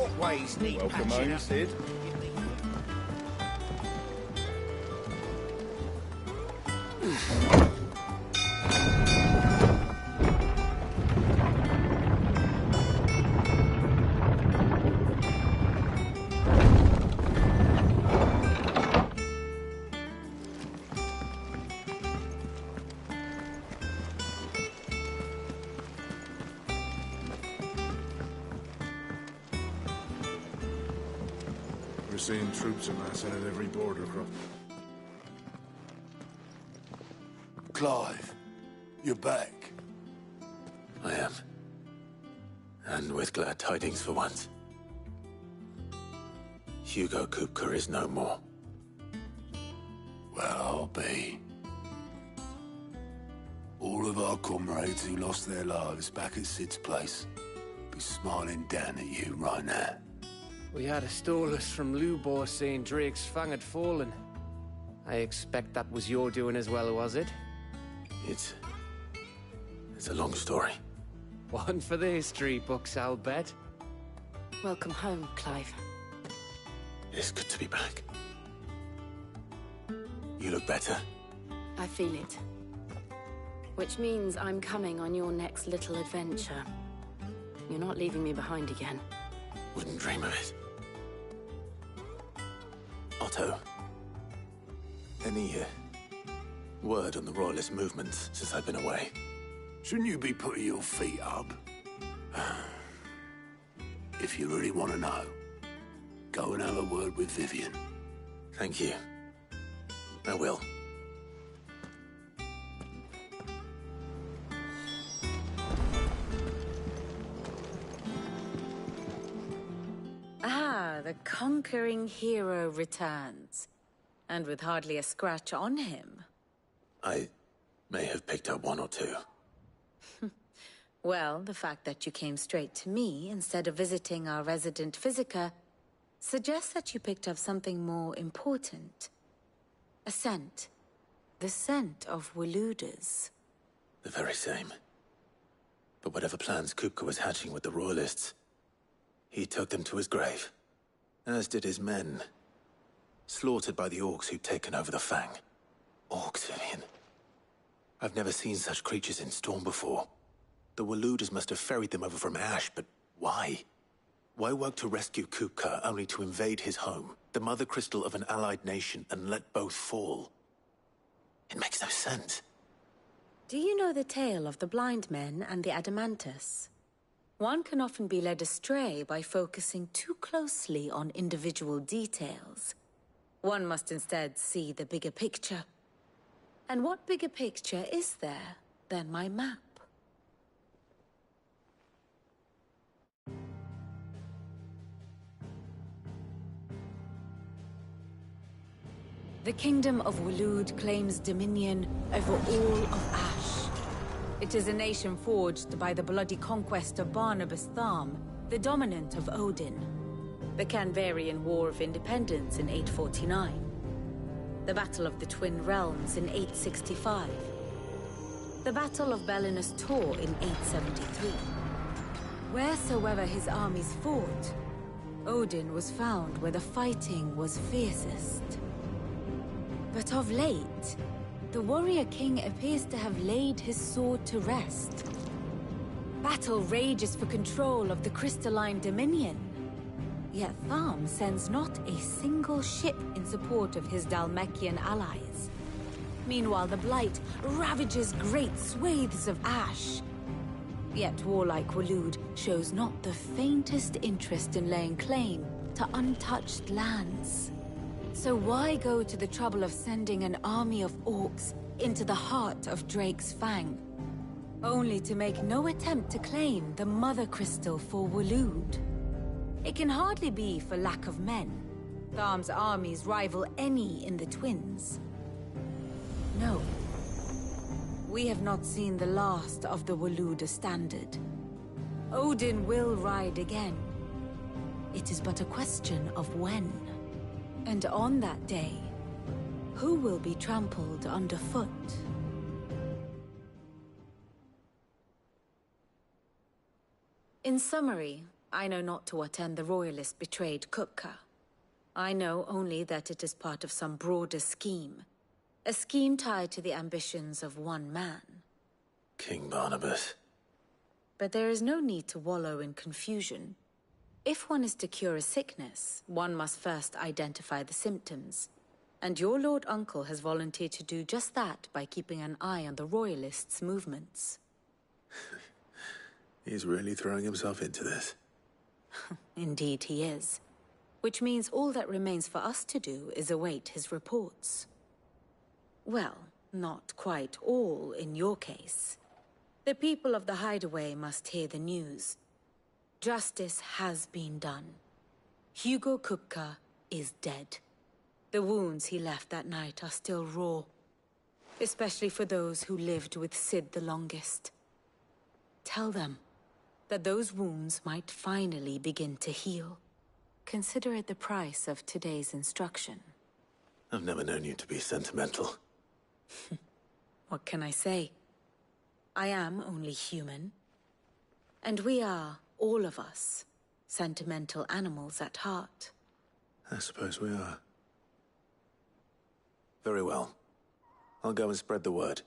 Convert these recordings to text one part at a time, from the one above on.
walkways need Welcome patching home, up. Sid. We're seeing troops amassing at every border cross. Clive, you're back. I am. And with glad tidings for once. Hugo Kupka is no more. Well, I'll be. All of our comrades who lost their lives back at Sid's place be smiling down at you right now. We had a stolus from Lubor saying Drake's fang had fallen. I expect that was your doing as well, was it? It's a long story. One for the history books, I'll bet. Welcome home, Clive. It's good to be back. You look better. I feel it. Which means I'm coming on your next little adventure. You're not leaving me behind again. Wouldn't dream of it. Otto, any word on the Royalist movements since I've been away? Shouldn't you be putting your feet up? If you really want to know, go and have a word with Vivian. Thank you. I will. Ah, the conquering hero returns. And with hardly a scratch on him. I may have picked up one or two. Well, the fact that you came straight to me instead of visiting our resident physiker suggests that you picked up something more important. A scent. The scent of Waludas. The very same. But whatever plans Kupka was hatching with the Royalists, he took them to his grave. As did his men. Slaughtered by the orcs who'd taken over the Fang. Orcs, Vivian. I've never seen such creatures in Storm before. The Waludas must have ferried them over from Ash, but why? Why work to rescue Kupka only to invade his home, the mother crystal of an allied nation, and let both fall? It makes no sense. Do you know the tale of the blind men and the Adamantus? One can often be led astray by focusing too closely on individual details. One must instead see the bigger picture. And what bigger picture is there than my map? The Kingdom of Waloed claims dominion over all of Ash. It is a nation forged by the bloody conquest of Barnabas Tharm, the dominant of Odin. The Canvarian War of Independence in 849. The Battle of the Twin Realms in 865. The Battle of Belinus Tor in 873. Wheresoever his armies fought, Odin was found where the fighting was fiercest. But of late, the warrior king appears to have laid his sword to rest. Battle rages for control of the crystalline dominion. Yet Tharm sends not a single ship in support of his Dhalmekian allies. Meanwhile, the Blight ravages great swathes of Ash. Yet warlike Waloed shows not the faintest interest in laying claim to untouched lands. So why go to the trouble of sending an army of orcs into the heart of Drake's Fang, only to make no attempt to claim the Mother Crystal for Waloed? It can hardly be for lack of men. Tharm's armies rival any in the Twins. No. We have not seen the last of the Waluda standard. Odin will ride again. It is but a question of when. And on that day, who will be trampled underfoot? In summary, I know not to what end the Royalists betrayed Kupka. I know only that it is part of some broader scheme. A scheme tied to the ambitions of one man. King Barnabas. But there is no need to wallow in confusion. If one is to cure a sickness, one must first identify the symptoms. And your Lord Uncle has volunteered to do just that by keeping an eye on the Royalists' movements. He's really throwing himself into this. Indeed he is. Which means all that remains for us to do is await his reports. Well, not quite all in your case. The people of the Hideaway must hear the news. Justice has been done. Hugo Kupka is dead. The wounds he left that night are still raw. Especially for those who lived with Sid the longest. Tell them that those wounds might finally begin to heal. Consider it the price of today's instruction. I've never known you to be sentimental. What can I say? I am only human. And we are, all of us, sentimental animals at heart. I suppose we are. Very well. I'll go and spread the word.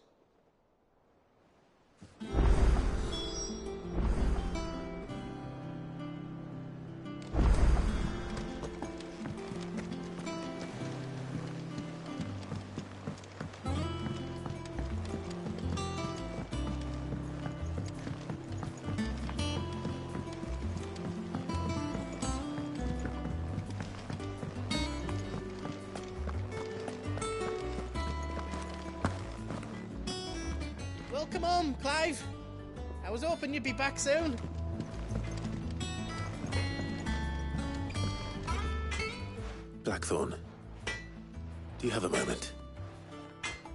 Welcome home, Clive. I was hoping you'd be back soon. Blackthorn, do you have a moment?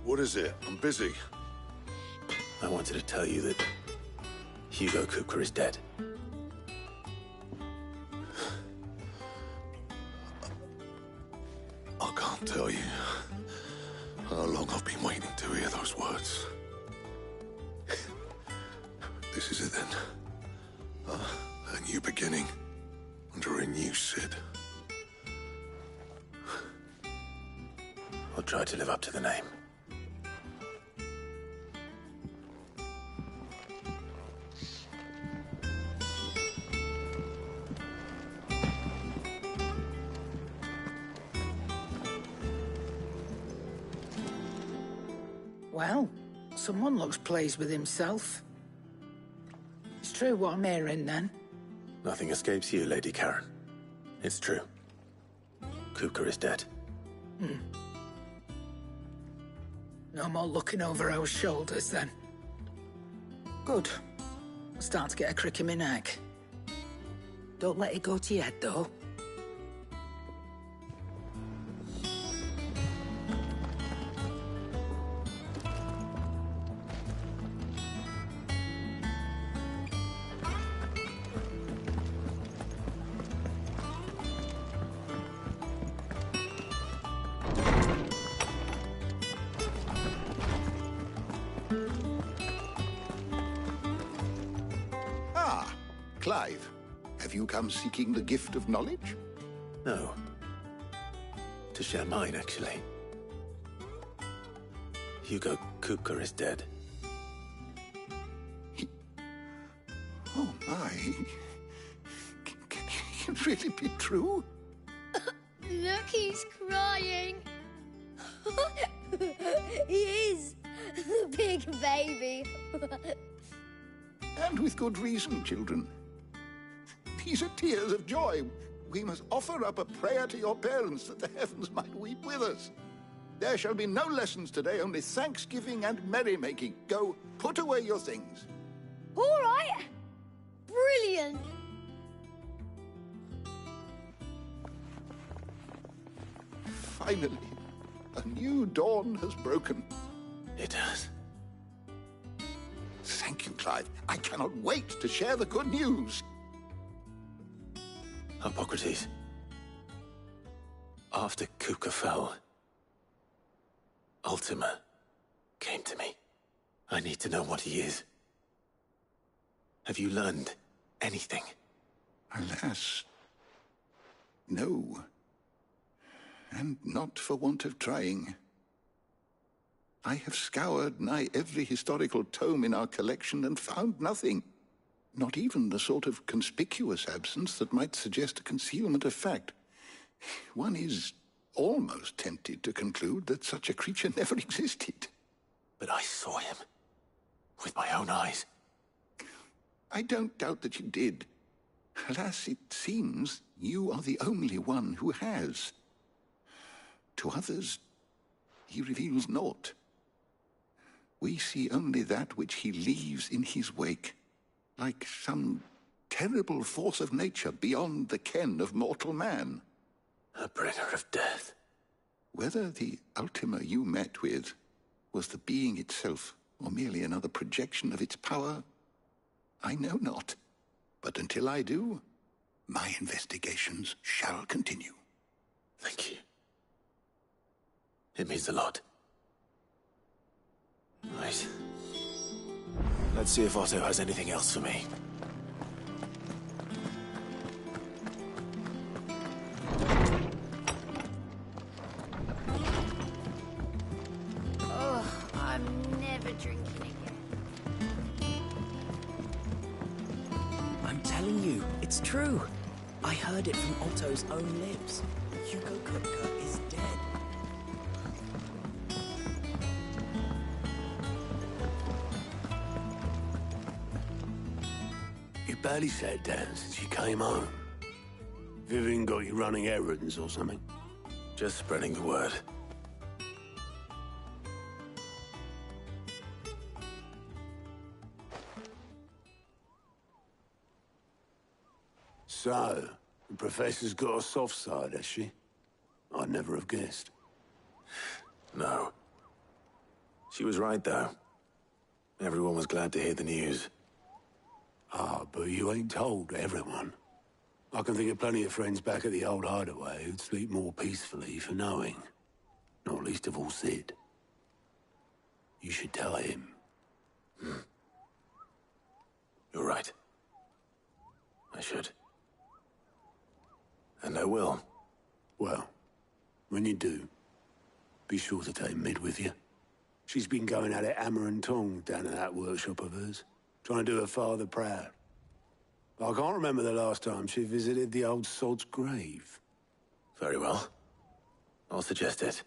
What is it? I'm busy. I wanted to tell you that Hugo Kupka is dead. I can't tell you how long I've been waiting to hear those words. This is it then. A new beginning under a new Sid. I'll try to live up to the name. Well, someone looks pleased with himself. It's true what I'm hearing, then. Nothing escapes you, Lady Karen. It's true. Kupka is dead. No more looking over our shoulders, then. Good. I'm starting to get a crick in my neck. Don't let it go to your head, though. Clive, have you come seeking the gift of knowledge? No. To share mine, actually. Hugo Kupka is dead. Oh, my. Can it really be true? Look, he's crying. He is. The big baby. And with good reason, children. These are tears of joy. We must offer up a prayer to your parents that the heavens might weep with us. There shall be no lessons today, only thanksgiving and merrymaking. Go, put away your things. All right. Brilliant. Finally, a new dawn has broken. It has. Thank you, Clive. I cannot wait to share the good news. Hippocrates. After Kupka fell, Ultima came to me. I need to know what he is. Have you learned anything? Alas, no. And not for want of trying. I have scoured nigh every historical tome in our collection and found nothing. Not even the sort of conspicuous absence that might suggest a concealment of fact. One is almost tempted to conclude that such a creature never existed. But I saw him. With my own eyes. I don't doubt that you did. Alas, it seems you are the only one who has. To others, he reveals naught. We see only that which he leaves in his wake, like some terrible force of nature beyond the ken of mortal man. A bringer of death. Whether the Ultima you met with was the being itself, or merely another projection of its power, I know not. But until I do, my investigations shall continue. Thank you. It means a lot. Right. Let's see if Otto has anything else for me. Oh, I'm never drinking again. I'm telling you, it's true. I heard it from Otto's own lips. Hugo Kupka is dead. You barely sat down since you came home. Vivian got you running errands or something? Just spreading the word. So, the Professor's got a soft side, has she? I'd never have guessed. No. She was right, though. Everyone was glad to hear the news. Ah, but you ain't told everyone. I can think of plenty of friends back at the old hideaway who'd sleep more peacefully for knowing. Not least of all Sid. You should tell him. You're right. I should. And I will. Well, when you do, be sure to take Mid with you. She's been going at it hammer and tong down at that workshop of hers, trying to do her father proud. I can't remember the last time she visited the old sod's grave. Very well. I'll suggest it.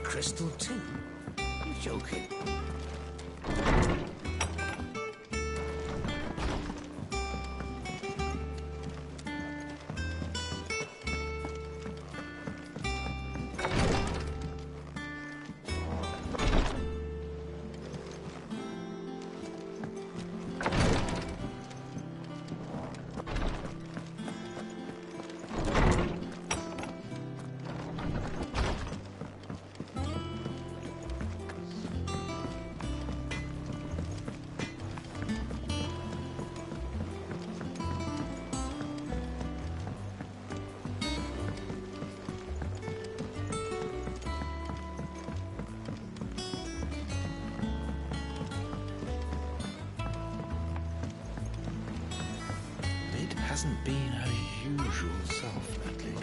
crystal too. You're joking. Hasn't been her usual self lately.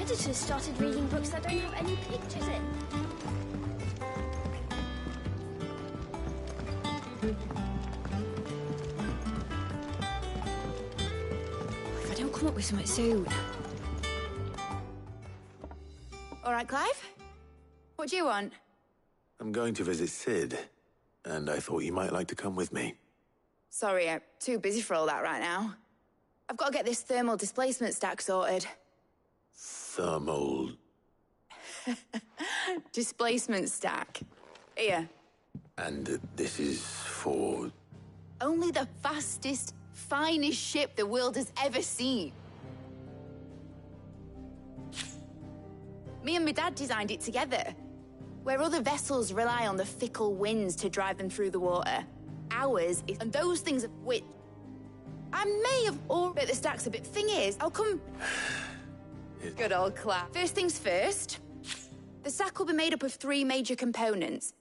Editors started reading books that don't have any pictures in. If I don't come up with something soon. All right, Clive? What do you want? I'm going to visit Sid, and I thought you might like to come with me. Sorry, I'm too busy for all that right now. I've got to get this thermal displacement stack sorted. Thermal... Displacement stack. Here. And this is for... Only the fastest, finest ship the world has ever seen. Me and my dad designed it together. Where other vessels rely on the fickle winds to drive them through the water, ours is, and those things which I may have already the stacks a bit. Thing is, I'll come. Good old clap. First things first. The stack will be made up of 3 major components.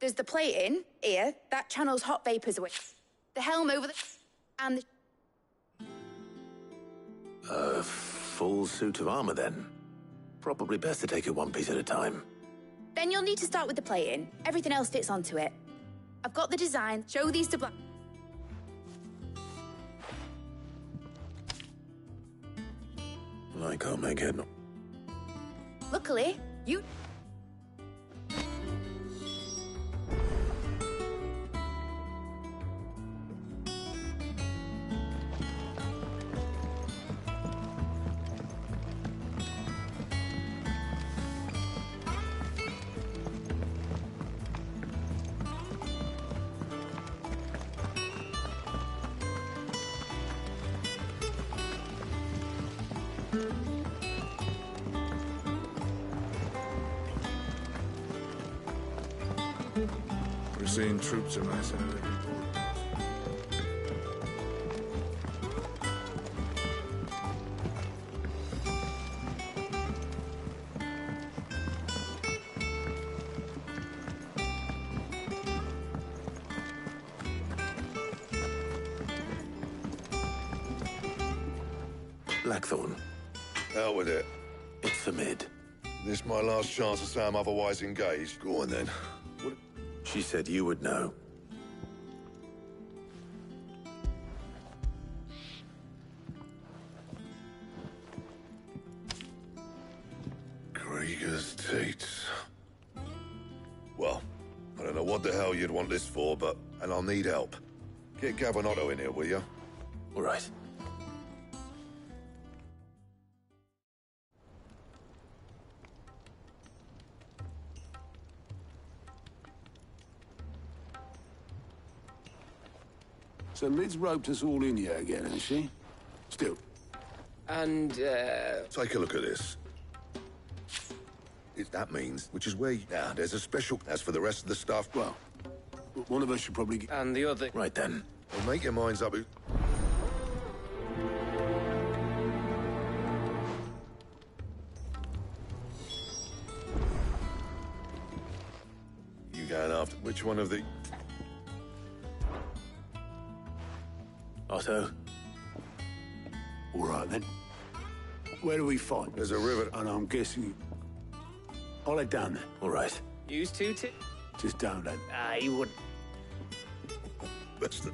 There's the plating here that channels hot vapors away. The helm over the and the. A full suit of armor then. Probably best to take it one piece at a time. Then you'll need to start with the plating. Everything else fits onto it. I've got the design. Show these to Black. I can't make it. Luckily, you... We're seeing troops amassing at every point. Blackthorn. Out with it. It's for mid. This my last chance to say I'm otherwise engaged. Go on then. She said you would know. Krieger's teats. Well, I don't know what the hell you'd want this for, but... And I'll need help. Get Gavin Otto in here, will you? All right. So Mid's roped us all in here again, has she? Still. And, Take a look at this. That means, which is where... Now, there's a special... As for the rest of the stuff, Well, one of us should probably get... and the other... Right then. well, make your minds up. You going after... Which one of the... Otto? All right, then. Where do we fight? There's a river... And I'm guessing... I'll head down there. All right. Use two Just don't let... he would. Best of...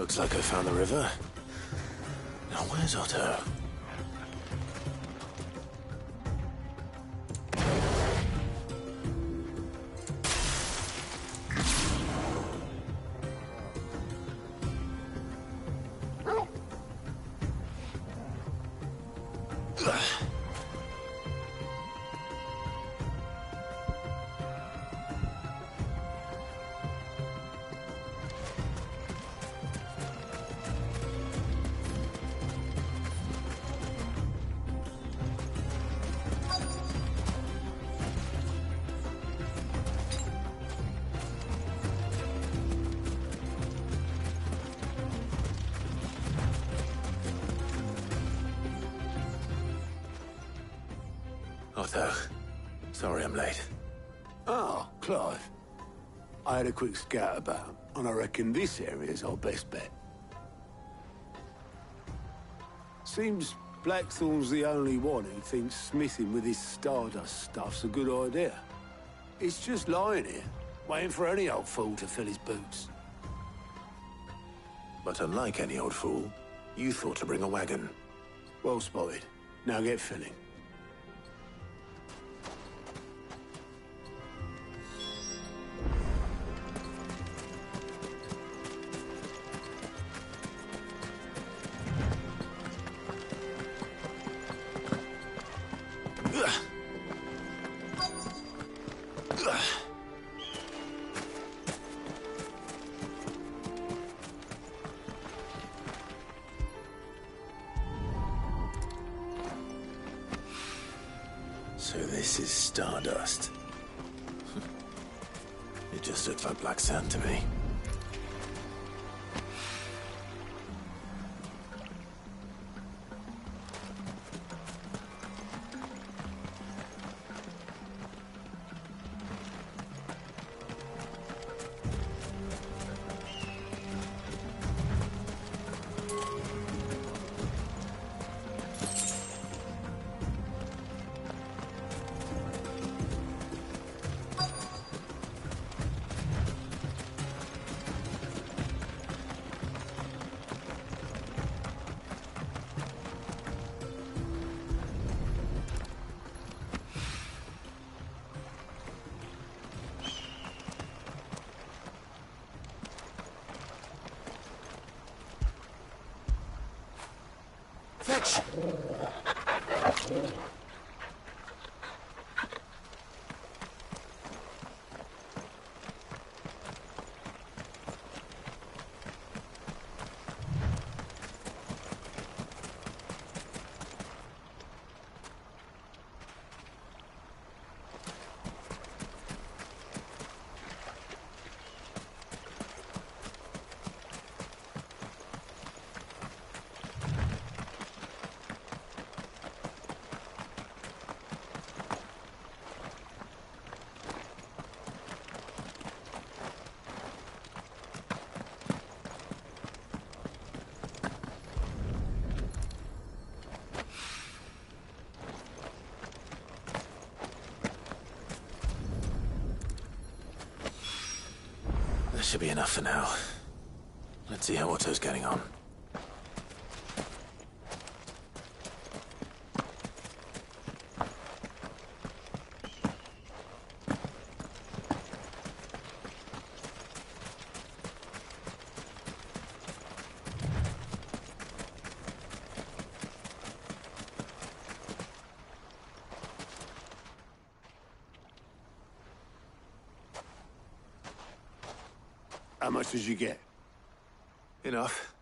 Looks like I found the river. Now where's Otto? Otto, sorry I'm late. Oh, Clive. I had a quick scout about, and I reckon this area's our best bet. Seems Blackthorn's the only one who thinks smithing with his Stardust stuff's a good idea. It's just lying here, waiting for any old fool to fill his boots. But unlike any old fool, you thought to bring a wagon. Well spotted. Now get filling. So this is Stardust. It just looks like black sand to me. Fetch! That should be enough for now. Let's see how Otto's getting on. How much did you get? Enough.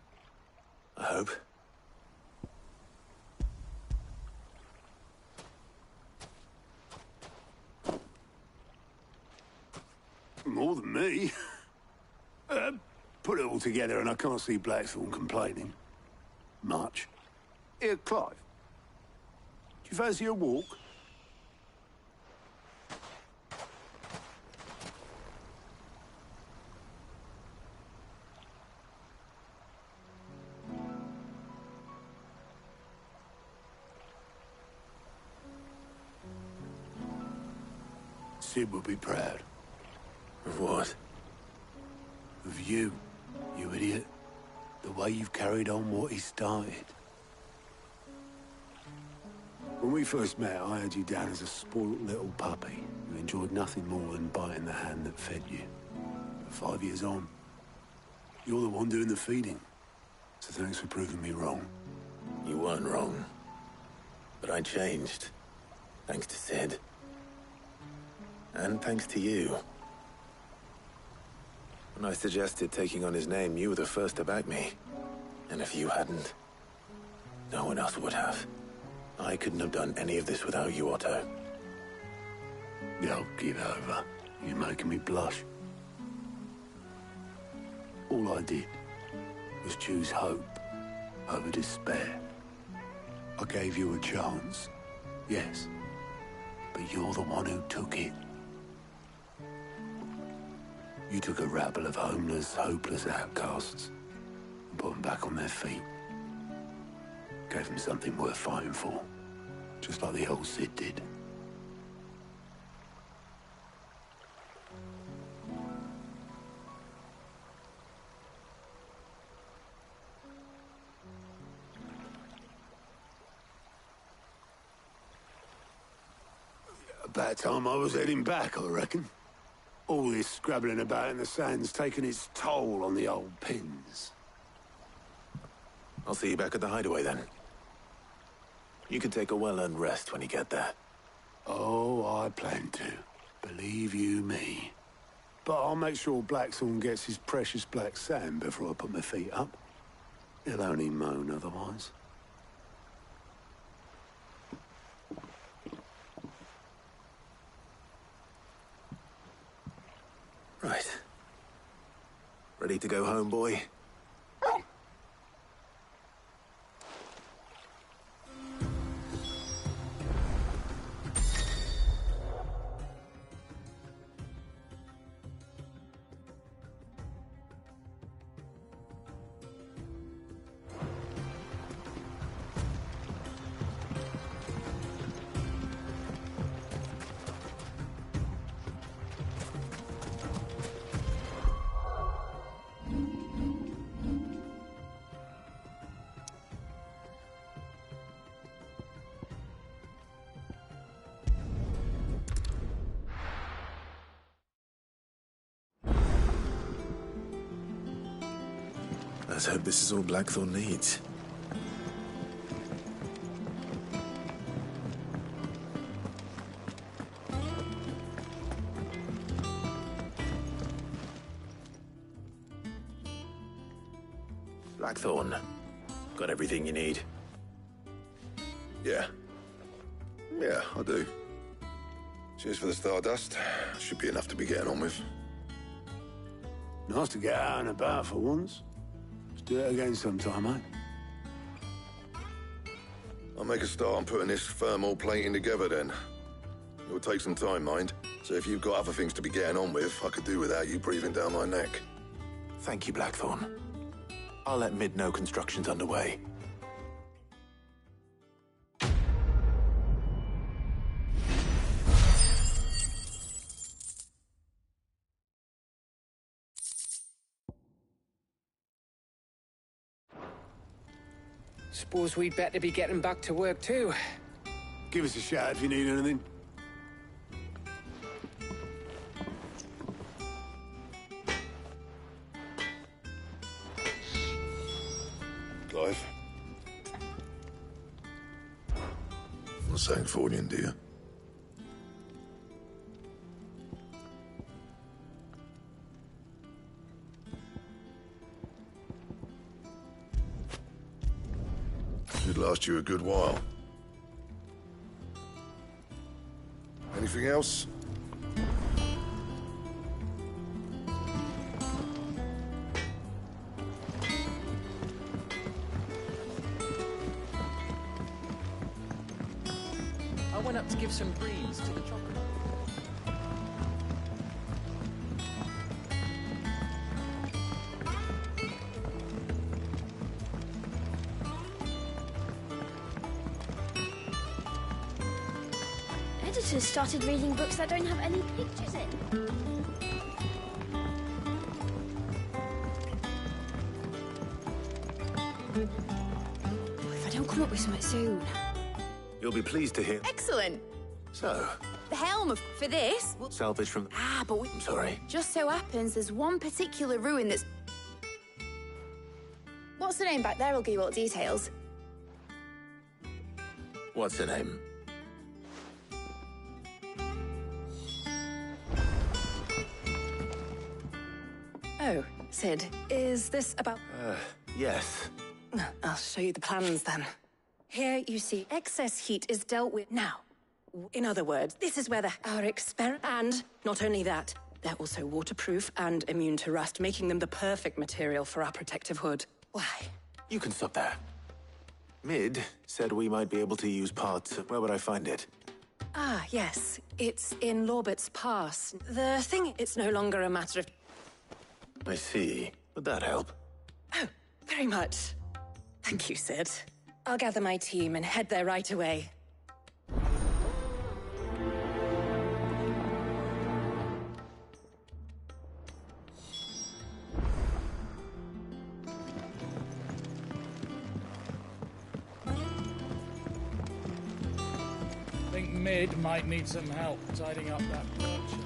I hope. More than me. Put it all together and I can't see Blackthorn complaining. Much. Here, Clive. Do you fancy a walk? Sid will be proud. Of what? Of you, you idiot. The way you've carried on what he started. When we first met, I had you down as a spoilt little puppy who enjoyed nothing more than biting the hand that fed you. But 5 years on, you're the one doing the feeding. So thanks for proving me wrong. You weren't wrong. But I changed. Thanks to Sid. And thanks to you. When I suggested taking on his name, you were the first to back me. And if you hadn't, no one else would have. I couldn't have done any of this without you, Otto. Yo, give over. You're making me blush. All I did was choose hope over despair. I gave you a chance, yes, but you're the one who took it. You took a rabble of homeless, hopeless outcasts and put them back on their feet. Gave them something worth fighting for, just like the old Sid did. About time I was heading back, I reckon. All this scrabbling about in the sand's taken its toll on the old pins. I'll see you back at the hideaway then. You can take a well-earned rest when you get there. Oh, I plan to. Believe you me. But I'll make sure Blackthorn gets his precious black sand before I put my feet up. He'll only moan otherwise. Right. Ready to go home, boy? Let's hope this is all Blackthorn needs. Blackthorn, got everything you need? Yeah. Yeah, I do. Cheers for the stardust. Should be enough to be getting on with. Nice to get out and about for once. Let's do it again sometime, eh? I'll make a start on putting this thermal plating together then. It will take some time, mind. So if you've got other things to be getting on with, I could do without you breathing down my neck. Thank you, Blackthorn. I'll let Mid know construction's underway. Suppose we'd better be getting back to work too. Give us a shout if you need anything. Clive? Not saying Fordian, do you? Should last you a good while. Anything else? I went up to give some greens to the chocolate. Editors started reading books that don't have any pictures in. come up with something soon. You'll be pleased to hear. Excellent. So, The helm For this? salvage from... but I'm sorry. just so happens there's one particular ruin that's... What's the name back there? I'll give you all the details. What's her name? Oh, Sid, is this about... Yes. I'll show you the plans then. Here you see excess heat is dealt with now. In other words, this is where our experiment... And not only that, they're also waterproof and immune to rust, making them the perfect material for our protective hood. Why? You can stop there. Mid said we might be able to use parts. Where would I find it? Ah, yes. It's in Lorbert's Pass. The thing, it's no longer a matter of... I see. Would that help? Oh, very much. Thank you, Sid. I'll gather my team and head there right away. I think Mid might need some help tidying up that workshop.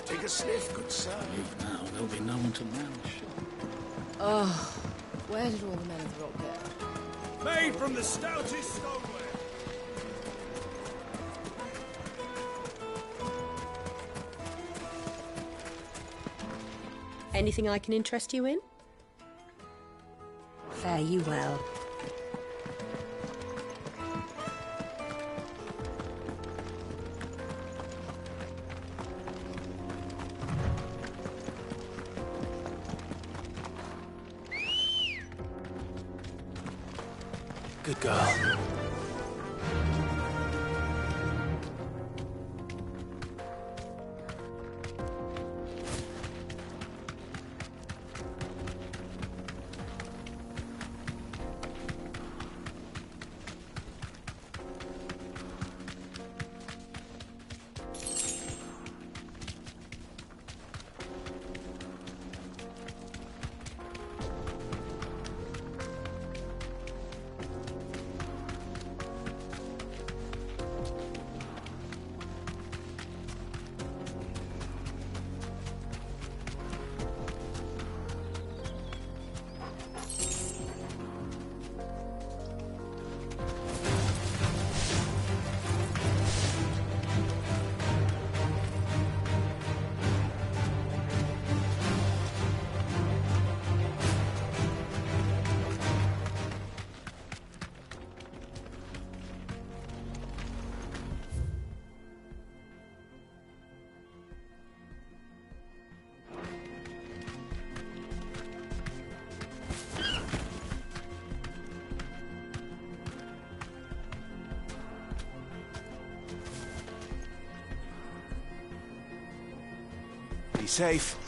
Take a sniff, good sir. Leave now, there'll be no one to man the ship. Oh, where did all the men drop there? Made from the stoutest stoneware. Anything I can interest you in? Fare you well. Good girl. safe.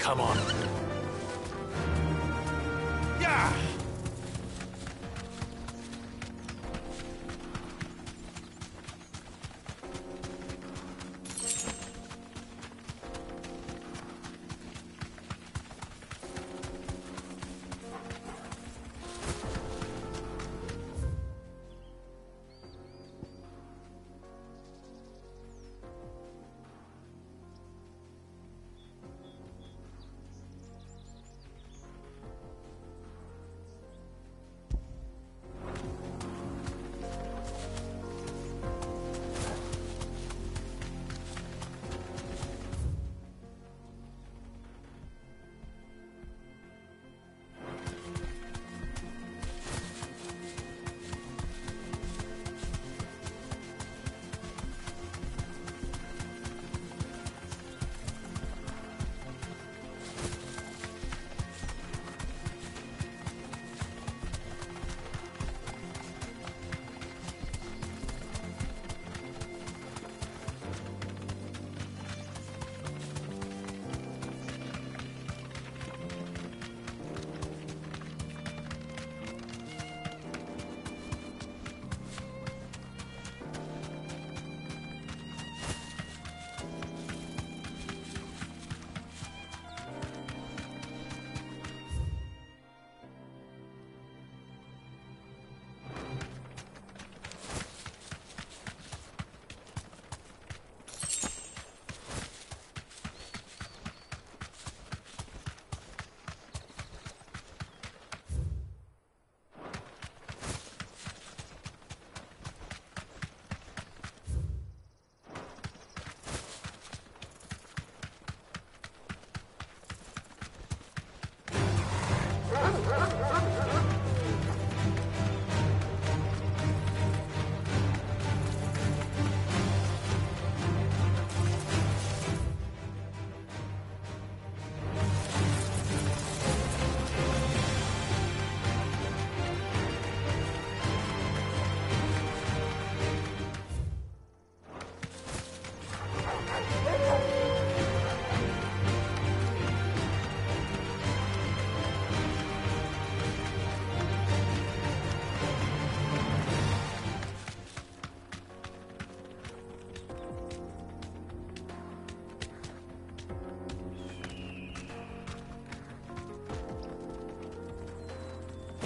Come on. Yeah!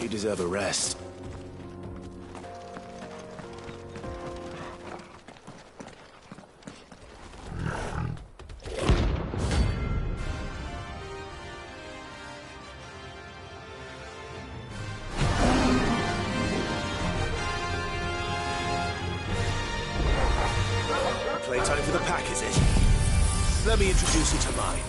You deserve a rest. Playtime for the pack, is it? Let me introduce you to mine.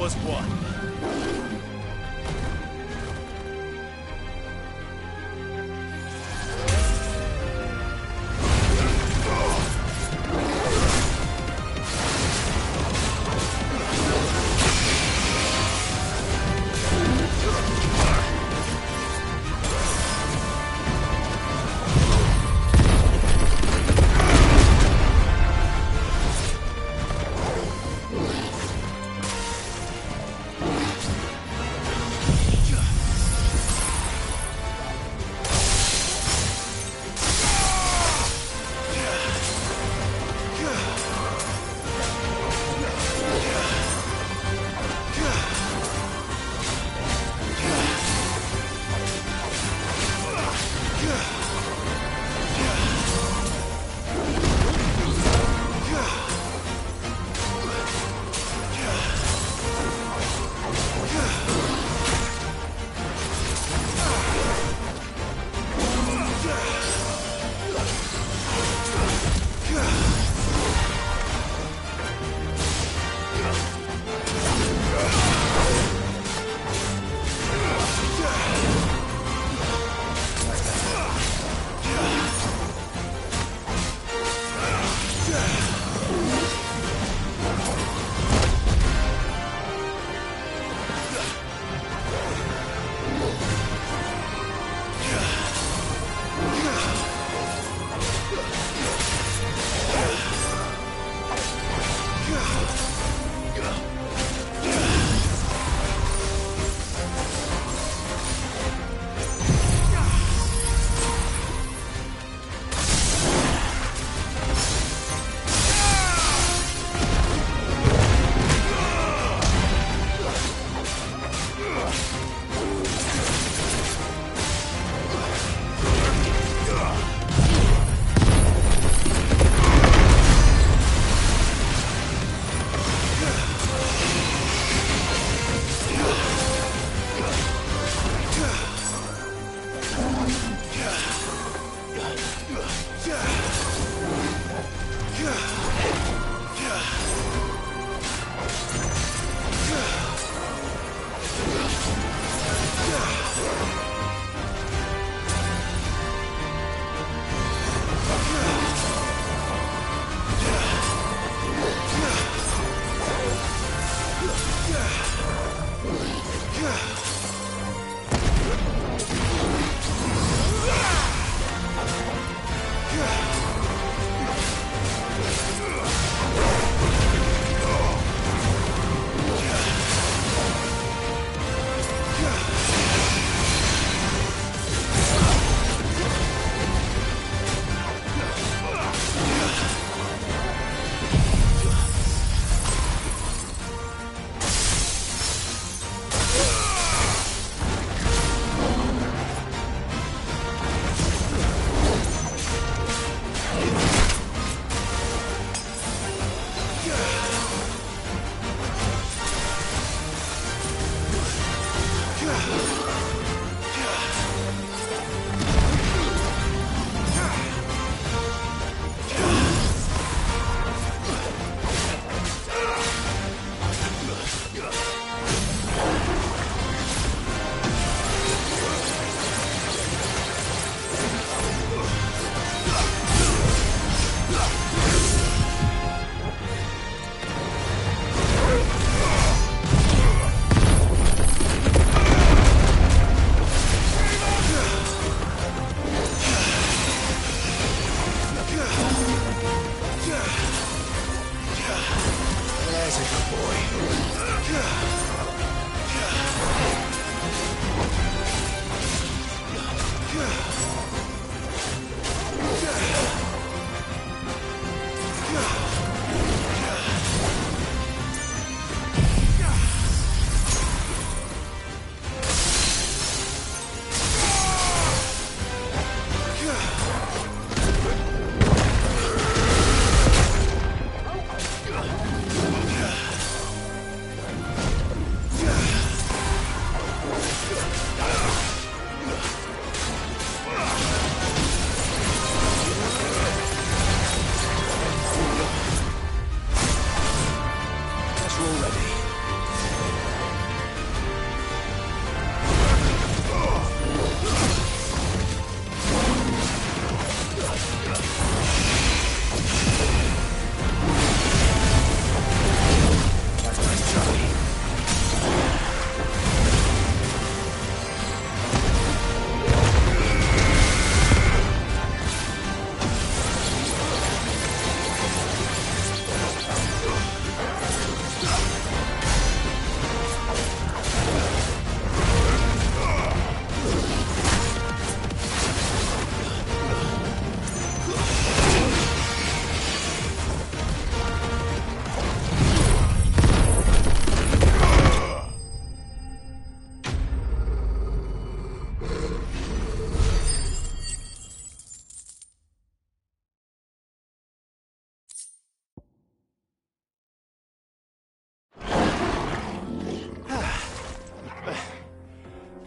was won.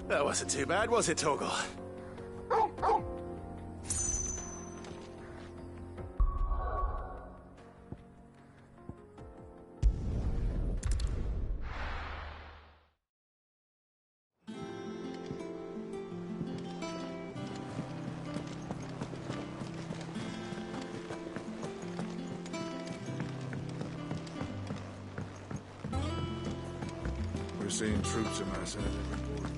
That wasn't too bad, was it, Torgal? We're seeing troops amassing at every port.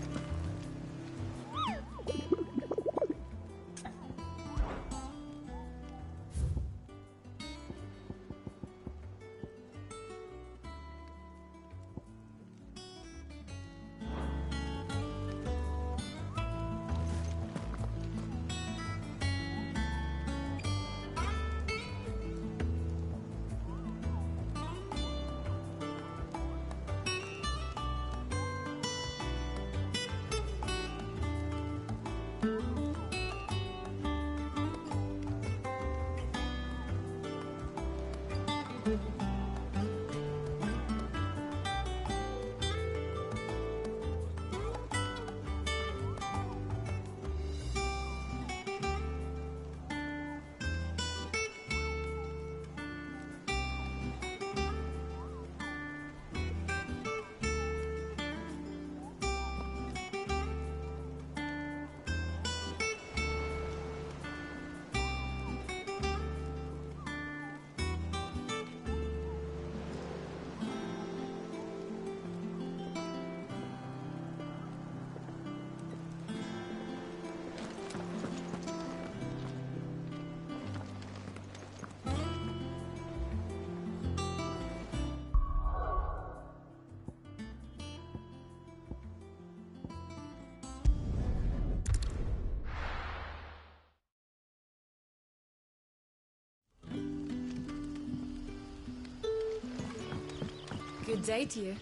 Good day to you,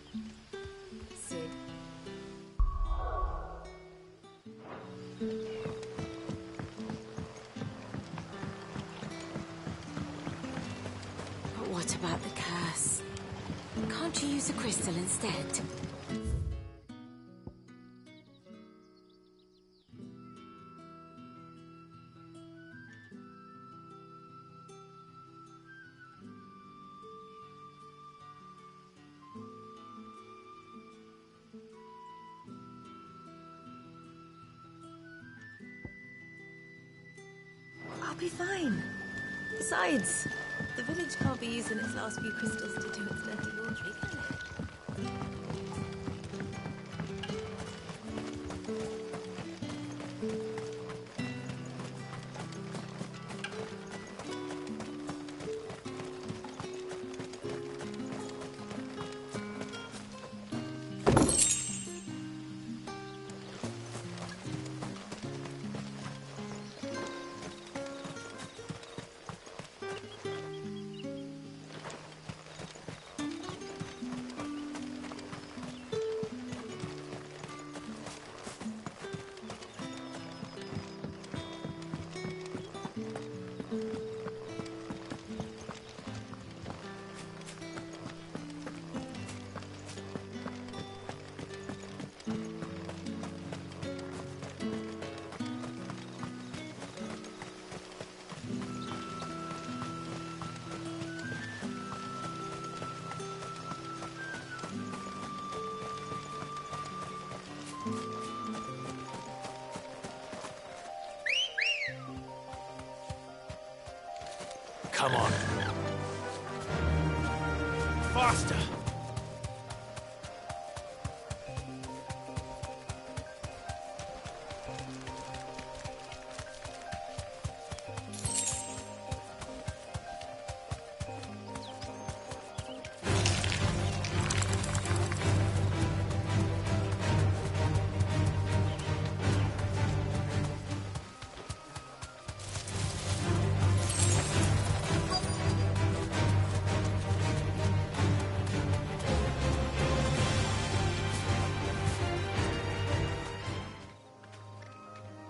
Sid. But what about the curse? Can't you use a crystal instead? I'll be fine. Besides, the village can't be using its last few crystals to do its dirty laundry, can it? Come on. Faster!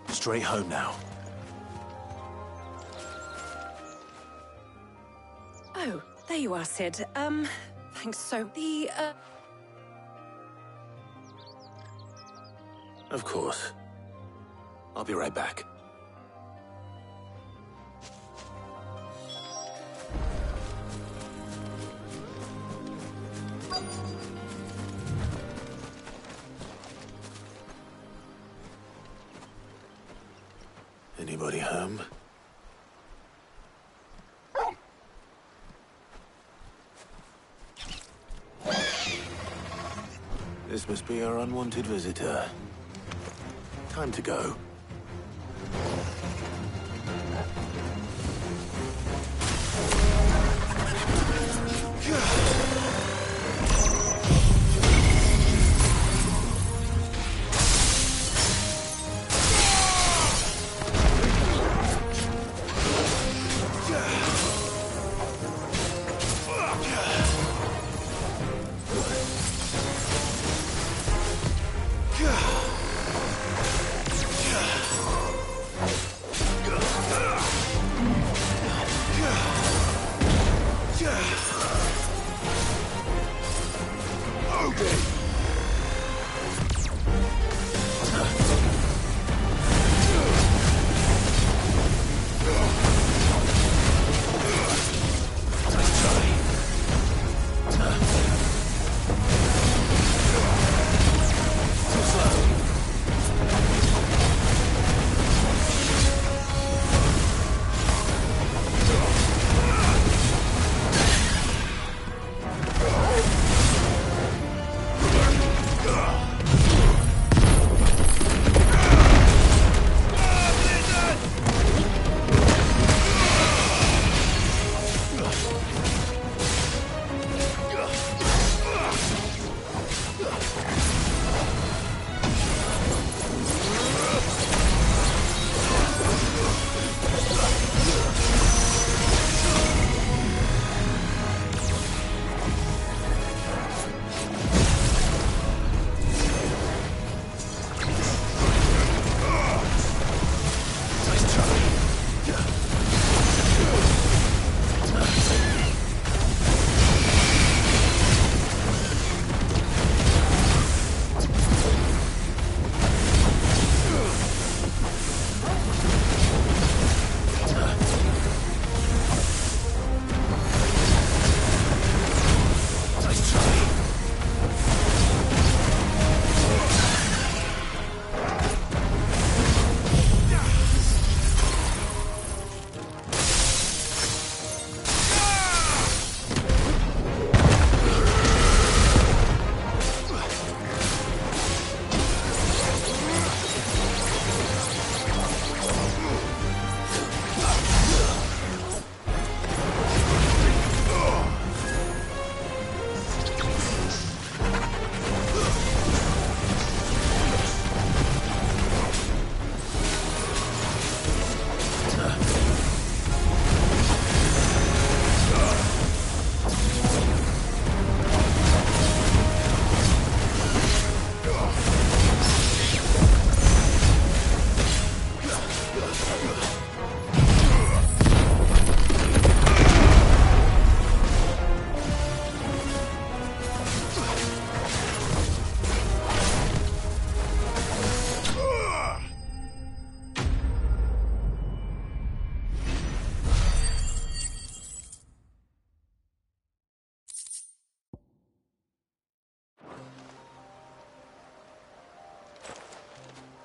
Straight home now. Oh, there you are, Sid. Thanks so... Of course. I'll be right back. Anybody home? This must be our unwanted visitor. Time to go.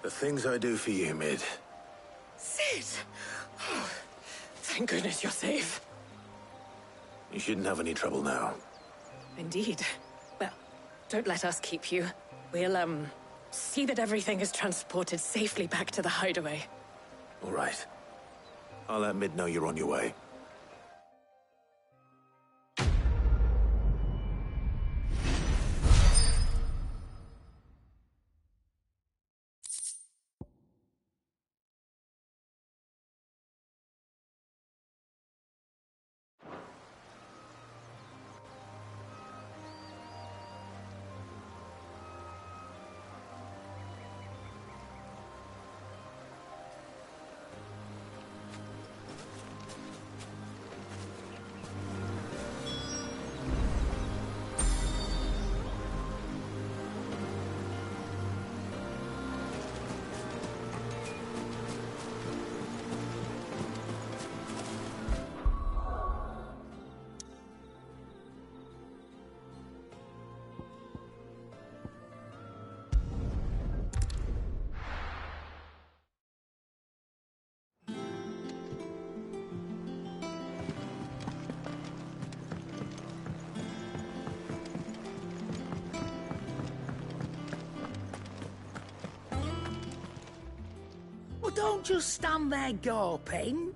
The things I do for you, Mid. Sid! Oh, thank goodness you're safe. You shouldn't have any trouble now. Indeed. Well, don't let us keep you. We'll, see that everything is transported safely back to the hideaway. All right. I'll let Mid know you're on your way. don't just stand there gawping.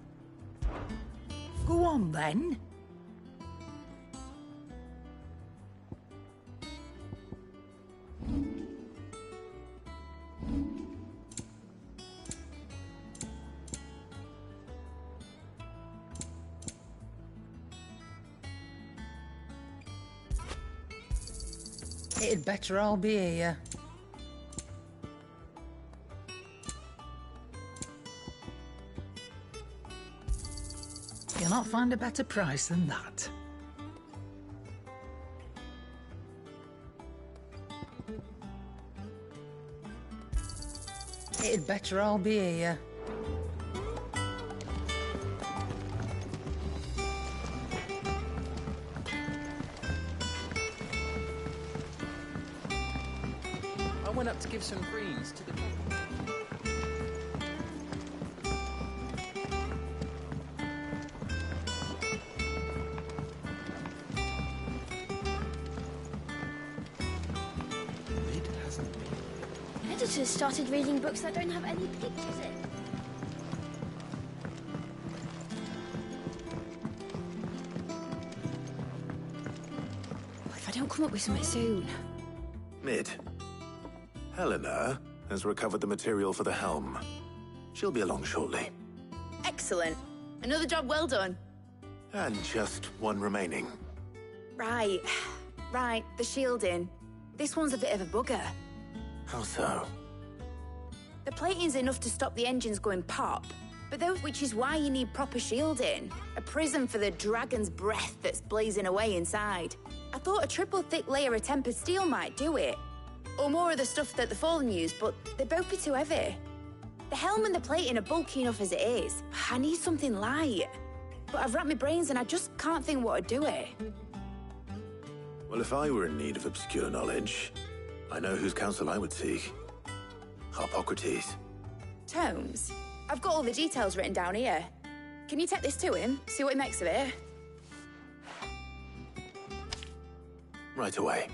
Go on, then. It'd better all be here. You'll not find a better price than that. It'd better all be here. I went up to give some greens to the... Editors started reading books that don't have any pictures in. If I don't come up with something soon. Mid. Helena has recovered the material for the helm. She'll be along shortly. Excellent. Another job well done. And just one remaining. Right. Right, the shielding. This one's a bit of a bugger. How so? The plating's enough to stop the engines going pop, but which is why you need proper shielding. A prison for the dragon's breath that's blazing away inside. I thought a triple thick layer of tempered steel might do it. Or more of the stuff that the Fallen use, but they'd both be too heavy. The helm and the plating are bulky enough as it is. I need something light. But I've racked my brains and I just can't think what would do it. Well, if I were in need of obscure knowledge, I know whose counsel I would seek. Harpocrates. Tomes? I've got all the details written down here. Can you take this to him? See what he makes of it? Right away.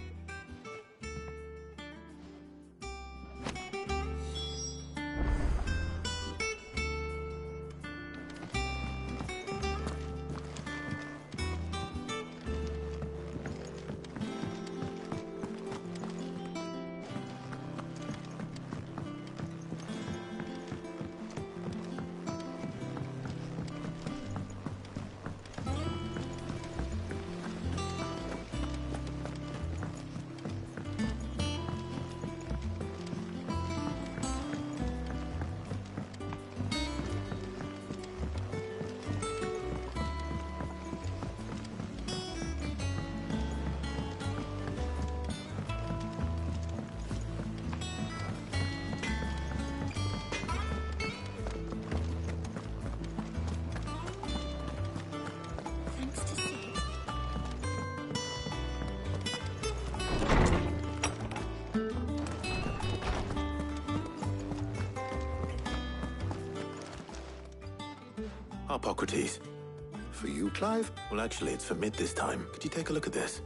Harpocrates. For you, Clive? Well, actually, it's for Mid this time. Could you take a look at this?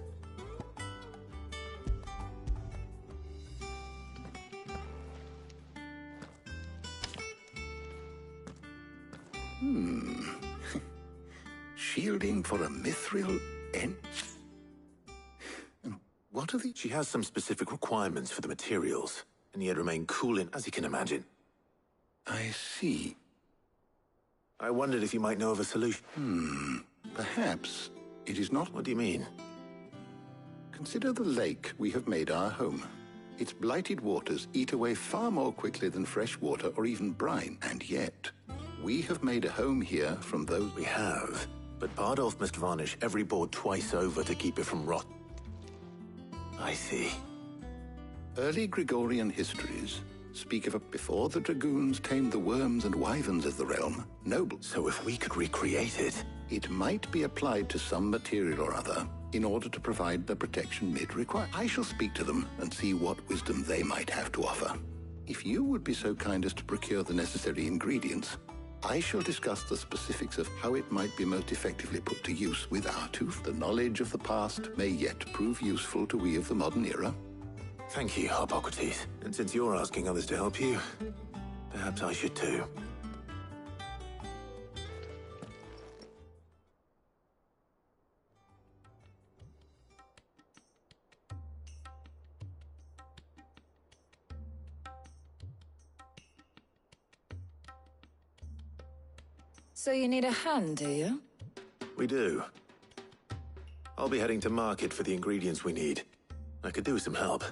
Shielding for a mithril end? What are the... She has some specific requirements for the materials, and yet remain cool in, as you can imagine. I see. I wondered if you might know of a solution. Perhaps it is not... What do you mean? Consider the lake we have made our home. Its blighted waters eat away far more quickly than fresh water or even brine, and yet we have made a home here from those... We have, but Bardolph must varnish every board twice over to keep it from rot. I see. Early Gregorian histories speak of a before the dragoons tamed the worms and wyverns of the realm, noble. So if we could recreate it... It might be applied to some material or other in order to provide the protection Mid requires. I shall speak to them and see what wisdom they might have to offer. If you would be so kind as to procure the necessary ingredients, I shall discuss the specifics of how it might be most effectively put to use with our tooth. The knowledge of the past may yet prove useful to we of the modern era. Thank you, Harpocrates. And since you're asking others to help you, perhaps I should too. So you need a hand, do you? We do. I'll be heading to market for the ingredients we need. I could do with some help.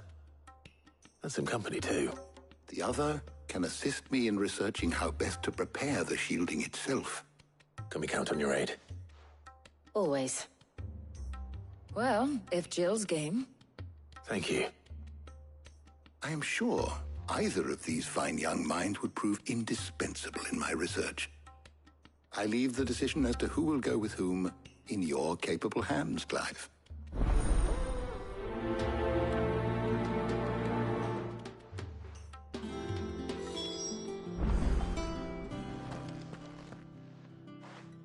And some company, too. The other can assist me in researching how best to prepare the shielding itself. Can we count on your aid? Always. Well, if Jill's game. Thank you. I am sure either of these fine young minds would prove indispensable in my research. I leave the decision as to who will go with whom in your capable hands, Clive.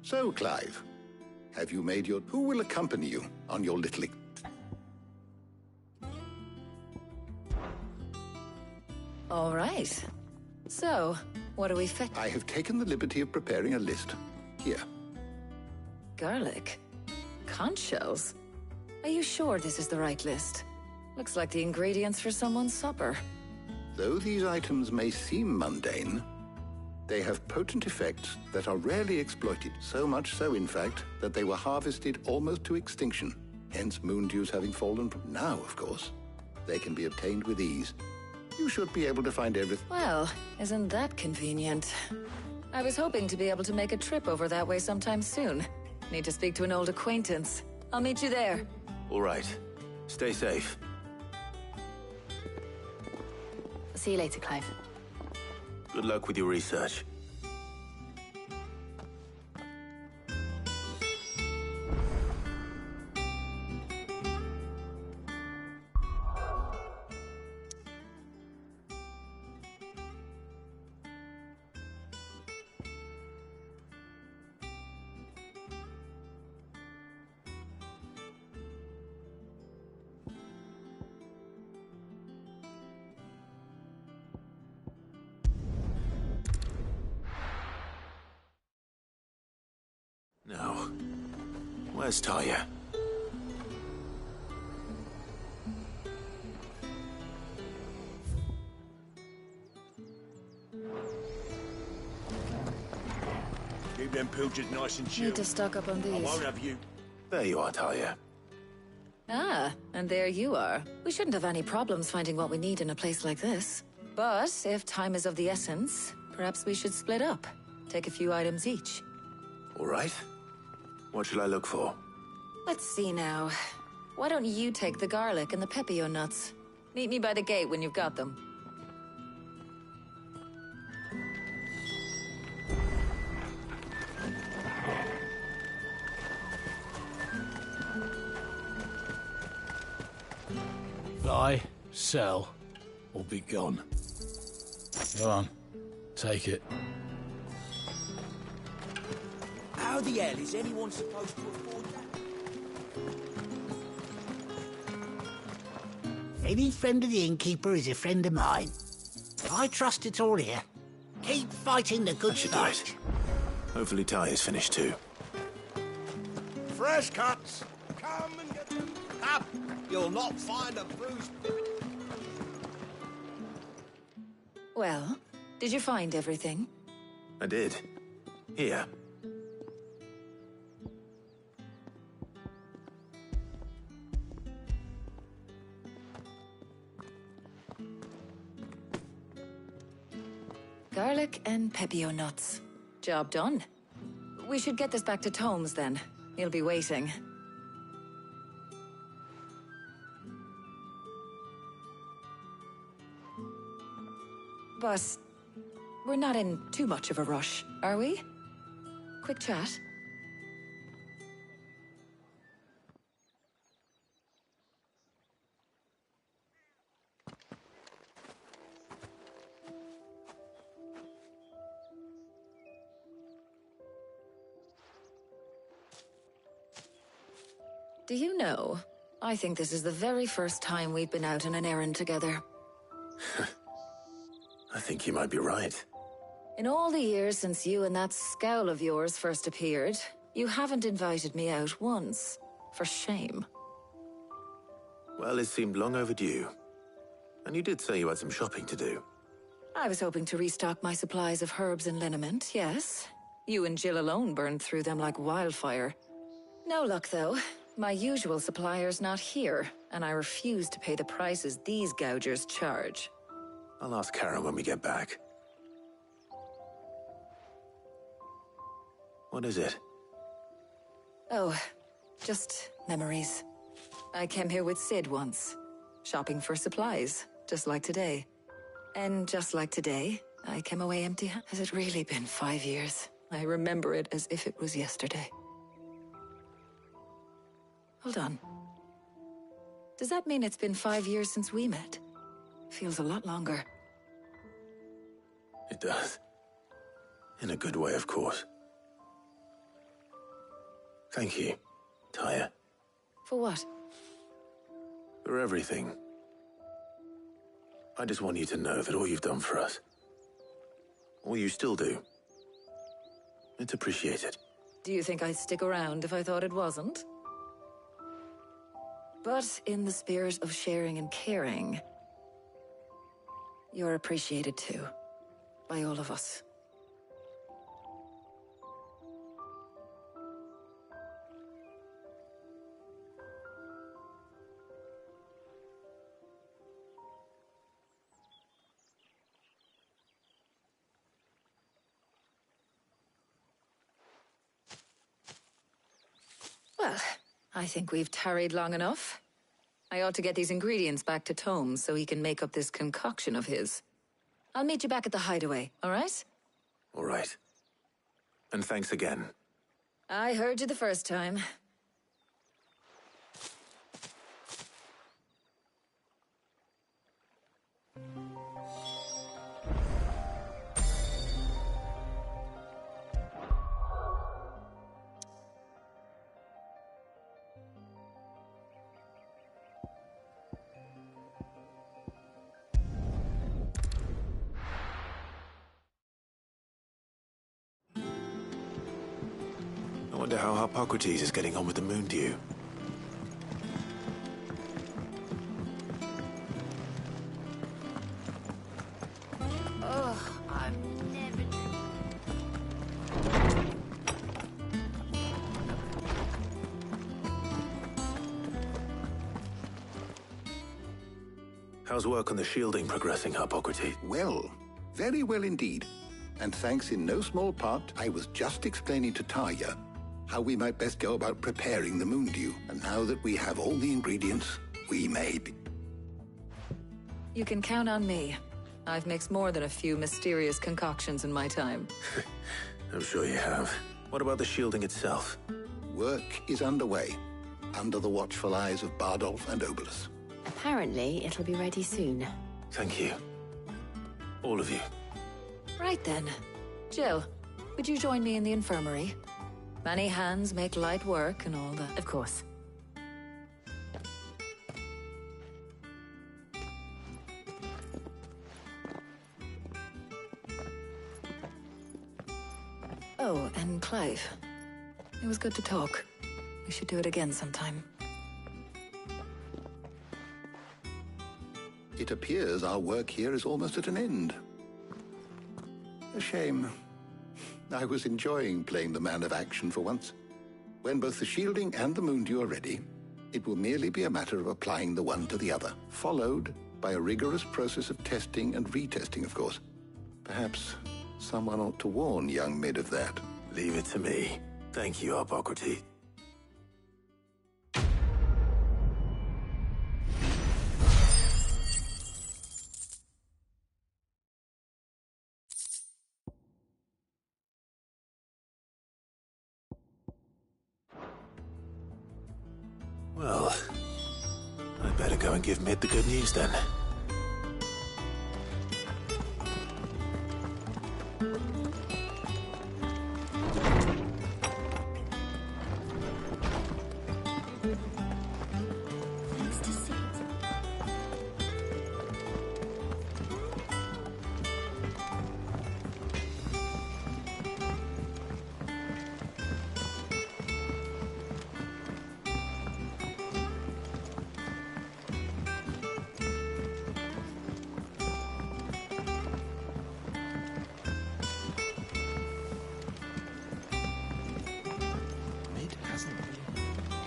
So, Clive, have you made your... Who will accompany you on your little... All right. So, what do we fetch? I have taken the liberty of preparing a list. Here. Garlic? Conch shells? Are you sure this is the right list? Looks like the ingredients for someone's supper. Though these items may seem mundane, they have potent effects that are rarely exploited, so much so, in fact, that they were harvested almost to extinction, hence moon dews having fallen from now, of course. They can be obtained with ease. You should be able to find everything. Well, isn't that convenient? I was hoping to be able to make a trip over that way sometime soon. Need to speak to an old acquaintance. I'll meet you there. All right. Stay safe. See you later, Clive. Good luck with your research. Now, where's Talia? Keep them pilchers nice and chill. Need to stock up on these. I won't have you. There you are, Talia. Ah, and there you are. We shouldn't have any problems finding what we need in a place like this. But if time is of the essence, perhaps we should split up. Take a few items each. All right. What shall I look for? Let's see now. Why don't you take the garlic and the pepio nuts? Meet me by the gate when you've got them. Buy, sell, or be gone. Go on, take it. How the hell is anyone supposed to afford that? Any friend of the innkeeper is a friend of mine. I trust it's all here. Keep fighting the good fight. Hopefully Talia's finished too. Fresh cuts! Come and get them. Up! You'll not find a bruised... Well, did you find everything? I did. Here. Garlic and pepio nuts. Job done. We should get this back to Tomes then. He'll be waiting. But we're not in too much of a rush, are we? Quick chat. Do you know, I think this is the very first time we've been out on an errand together. I think you might be right. In all the years since you and that scowl of yours first appeared, you haven't invited me out once. For shame. Well, it seemed long overdue. And you did say you had some shopping to do. I was hoping to restock my supplies of herbs and liniment, yes. You and Jill alone burned through them like wildfire. No luck, though. My usual supplier's not here, and I refuse to pay the prices these gougers charge. I'll ask Karen when we get back. What is it? Oh, just memories. I came here with Sid once, shopping for supplies, just like today. And just like today, I came away empty-handed. Has it really been 5 years? I remember it as if it was yesterday. Hold on. Does that mean it's been 5 years since we met? Feels a lot longer. It does. In a good way, of course. Thank you, Tyre. For what? For everything. I just want you to know that all you've done for us, all you still do, it's appreciated. Do you think I'd stick around if I thought it wasn't? But in the spirit of sharing and caring, you're appreciated too, by all of us. Well, I think we've tarried long enough. I ought to get these ingredients back to Tomes so he can make up this concoction of his. I'll meet you back at the hideaway, all right? All right. And thanks again. I heard you the first time. I wonder how Hippocrates is getting on with the moon dew. Oh, I'm never... How's work on the shielding progressing, Hippocrates? Well, very well indeed. And thanks in no small part, I was just explaining to Tarja how we might best go about preparing the moon dew. And now that we have all the ingredients, we may be... You can count on me. I've mixed more than a few mysterious concoctions in my time. I'm sure you have. What about the shielding itself? Work is underway, under the watchful eyes of Bardolph and Obolus. Apparently, it'll be ready soon. Thank you. All of you. Right then. Jill, would you join me in the infirmary? Many hands make light work and all that. Of course. Oh, and Clive. It was good to talk. We should do it again sometime. It appears our work here is almost at an end. A shame. I was enjoying playing the man of action for once. When both the shielding and the moon dew are ready, it will merely be a matter of applying the one to the other, followed by a rigorous process of testing and retesting, of course. Perhaps someone ought to warn young Mid of that. Leave it to me. Thank you, Hippocrates. Well, I'd better go and give Mid the good news then.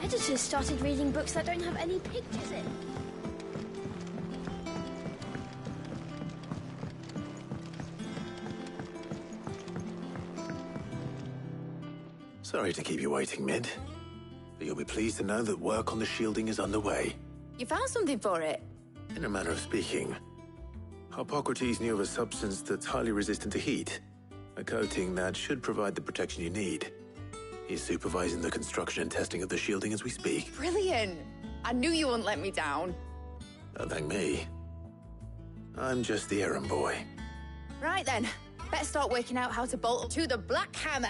editor's started reading books that don't have any pictures in. Sorry to keep you waiting, Mid. But you'll be pleased to know that work on the shielding is underway. You found something for it? In a manner of speaking. Hippocrates knew of a substance that's highly resistant to heat. A coating that should provide the protection you need. He's supervising the construction and testing of the shielding as we speak. Brilliant! I knew you wouldn't let me down. Don't thank me. I'm just the errand boy. Right then, better start working out how to bolt to the Black Hammer.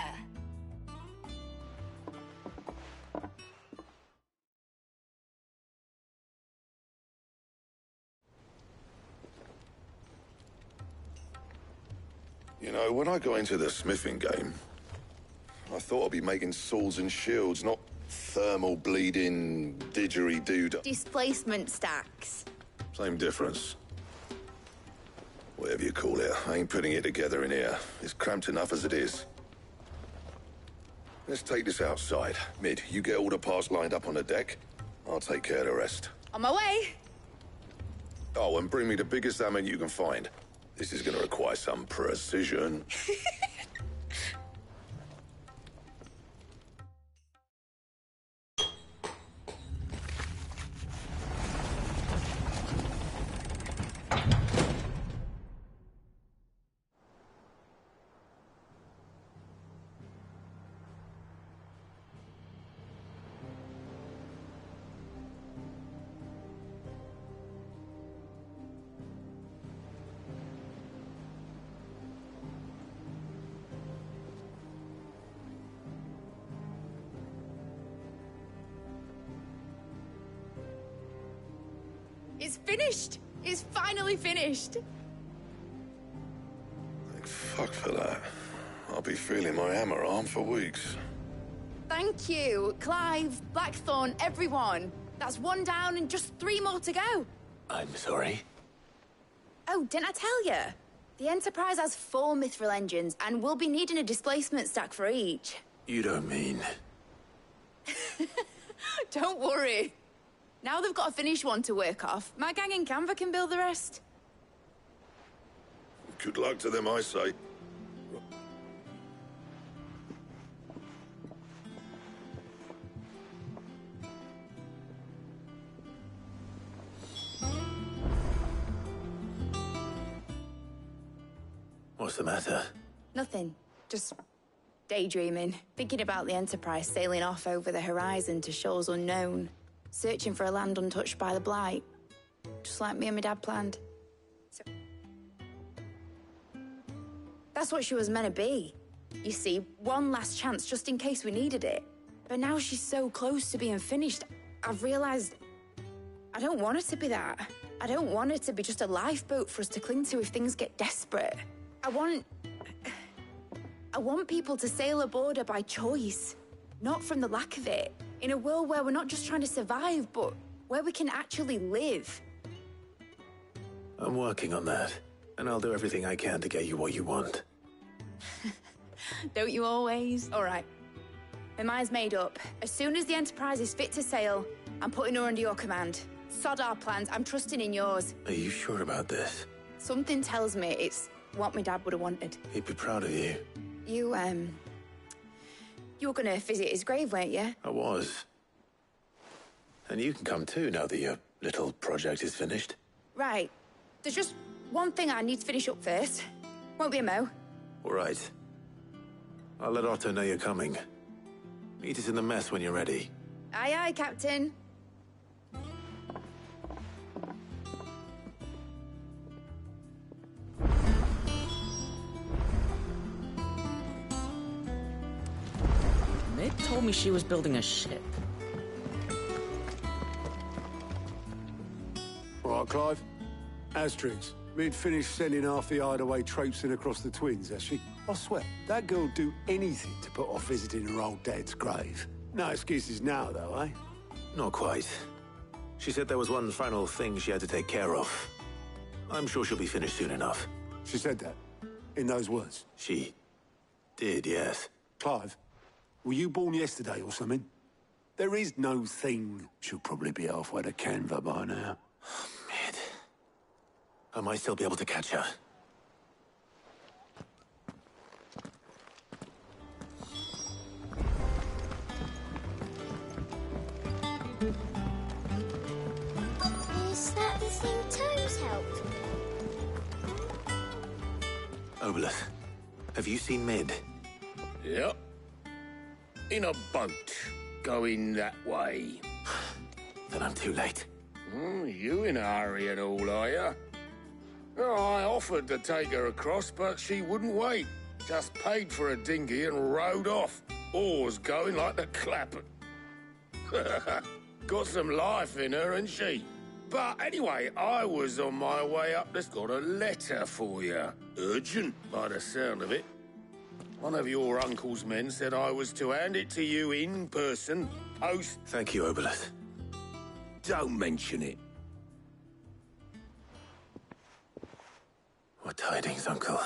You know, when I got into the smithing game, I thought I'd be making swords and shields, not thermal bleeding didgeridoo. Displacement stacks. Same difference. Whatever you call it, I ain't putting it together in here. It's cramped enough as it is. Let's take this outside. Mid, you get all the parts lined up on the deck. I'll take care of the rest. On my way. Oh, and bring me the biggest hammer you can find. This is going to require some precision. It's finished! It's finally finished! Thank fuck for that. I'll be feeling my hammer arm for weeks. Thank you, Clive, Blackthorn, everyone. That's one down and just 3 more to go. I'm sorry. Oh, didn't I tell you? The Enterprise has 4 mithril engines, and we'll be needing a displacement stack for each. You don't mean... Don't worry. Now they've got a finished one to work off. My gang in Canva can build the rest. Good luck to them, I say. What's the matter? Nothing. Just daydreaming. Thinking about the Enterprise sailing off over the horizon to shores unknown. Searching for a land untouched by the Blight. Just like me and my dad planned. So... That's what she was meant to be. You see, one last chance just in case we needed it. But now she's so close to being finished, I've realized I don't want it to be that. I don't want it to be just a lifeboat for us to cling to if things get desperate. I want people to sail aboard her by choice, not from the lack of it. In a world where we're not just trying to survive, but where we can actually live. I'm working on that, and I'll do everything I can to get you what you want. Don't you always? All right. My mind's made up. As soon as the Enterprise is fit to sail, I'm putting her under your command. Sod our plans, I'm trusting in yours. Are you sure about this? Something tells me it's what my dad would have wanted. He'd be proud of you. You were gonna visit his grave, weren't you? I was. And you can come too, now that your little project is finished. Right. There's just one thing I need to finish up first. Won't be a mo. All right. I'll let Otto know you're coming. Meet us in the mess when you're ready. Aye, aye, Captain. Meg told me she was building a ship. All right, Clive. Asterix, Mid finished sending half the hideaway traipsing across the twins, has she? I swear, that girl'd do anything to put off visiting her old dad's grave. No excuses now, though, eh? Not quite. She said there was one final thing she had to take care of. I'm sure she'll be finished soon enough. She said that? In those words? She did, yes. Clive, were you born yesterday or something? There is no thing. She'll probably be halfway to Canva by now. Mid. I might still be able to catch her. Is that the thing Tomes helped? Obeleth, have you seen Mid? Yep. In a boat, going that way. Then I'm too late. You in a hurry and all, are you? Oh, I offered to take her across, but she wouldn't wait. Just paid for a dinghy and rowed off. Oars going like the clapper. Got some life in her, ain't she? But anyway, I was on my way up. There's got a letter for you. Urgent, by the sound of it. One of your uncle's men said I was to hand it to you in person. Post. Thank you, Obeleth. Don't mention it. What tidings, Uncle?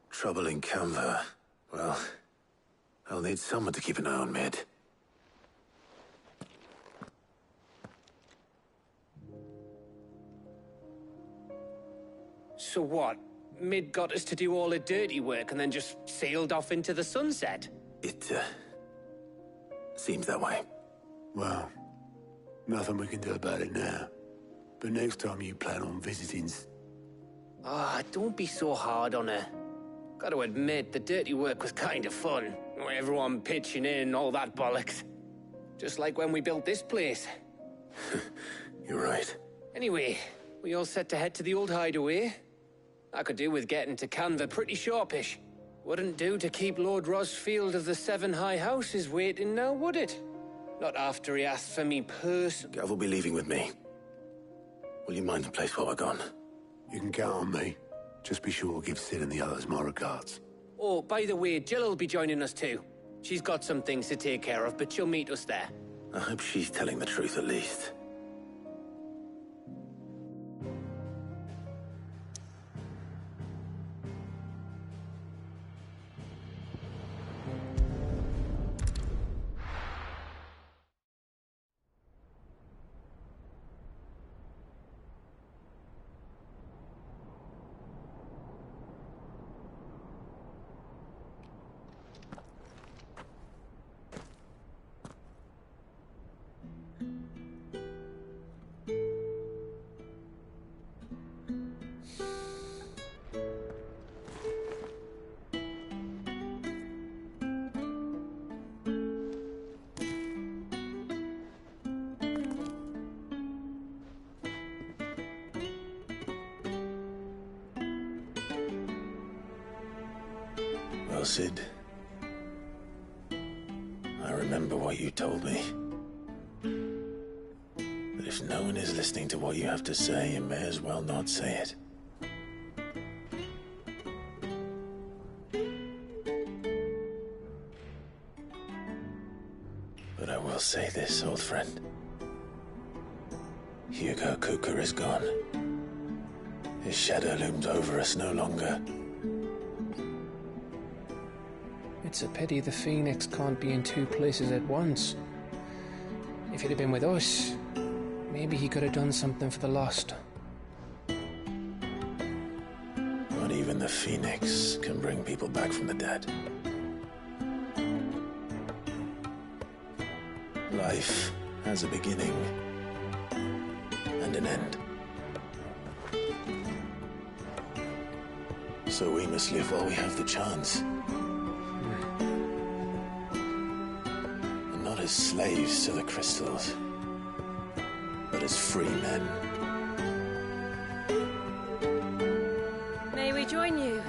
Trouble in Canva. Well, I'll need someone to keep an eye on Mid. So what? Mid got us to do all the dirty work and then just sailed off into the sunset? It, seems that way. Well, nothing we can do about it now. But next time you plan on visiting... Ah, don't be so hard on her. Gotta admit, the dirty work was kind of fun. Everyone pitching in, all that bollocks. Just like when we built this place. You're right. Anyway, we all set to head to the old hideaway. I could do with getting to Canva pretty sharpish. Wouldn't do to keep Lord Rosfield of the Seven High Houses waiting now, would it? Not after he asked for me personally. Gav will be leaving with me. Will you mind the place while we're gone? You can count on me. Just be sure to give Sid and the others my regards. Oh, by the way, Jill will be joining us too. She's got some things to take care of, but she'll meet us there. I hope she's telling the truth at least. Well, Sid, I remember what you told me. That if no one is listening to what you have to say, you may as well not say it. But I will say this, old friend. Hugo Kuka is gone. His shadow looms over us no longer. It's a pity the Phoenix can't be in two places at once. If he'd have been with us, maybe he could have done something for the lost. Not even the Phoenix can bring people back from the dead. Life has a beginning and an end. So we must live while we have the chance. And not as slaves to the crystals, but as free men. May we join you?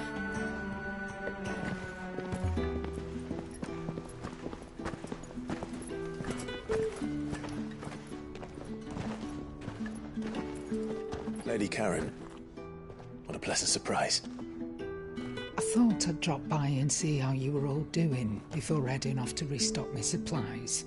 Lady Karen, what a pleasant surprise. I thought I'd drop by and see how you were all doing before heading off to restock my supplies.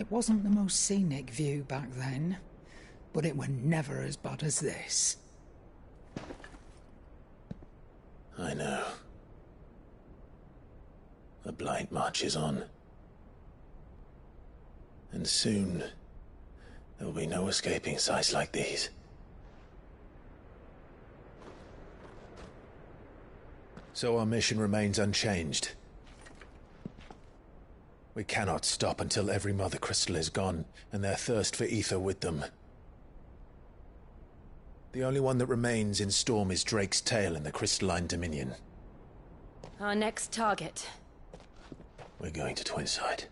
It wasn't the most scenic view back then, but it were never as bad as this. I know. The Blight marches on. And soon, there will be no escaping sights like these. So our mission remains unchanged. We cannot stop until every Mother Crystal is gone, and their thirst for ether with them. The only one that remains in Storm is Drake's tail in the Crystalline Dominion. Our next target. We're going to Twinside.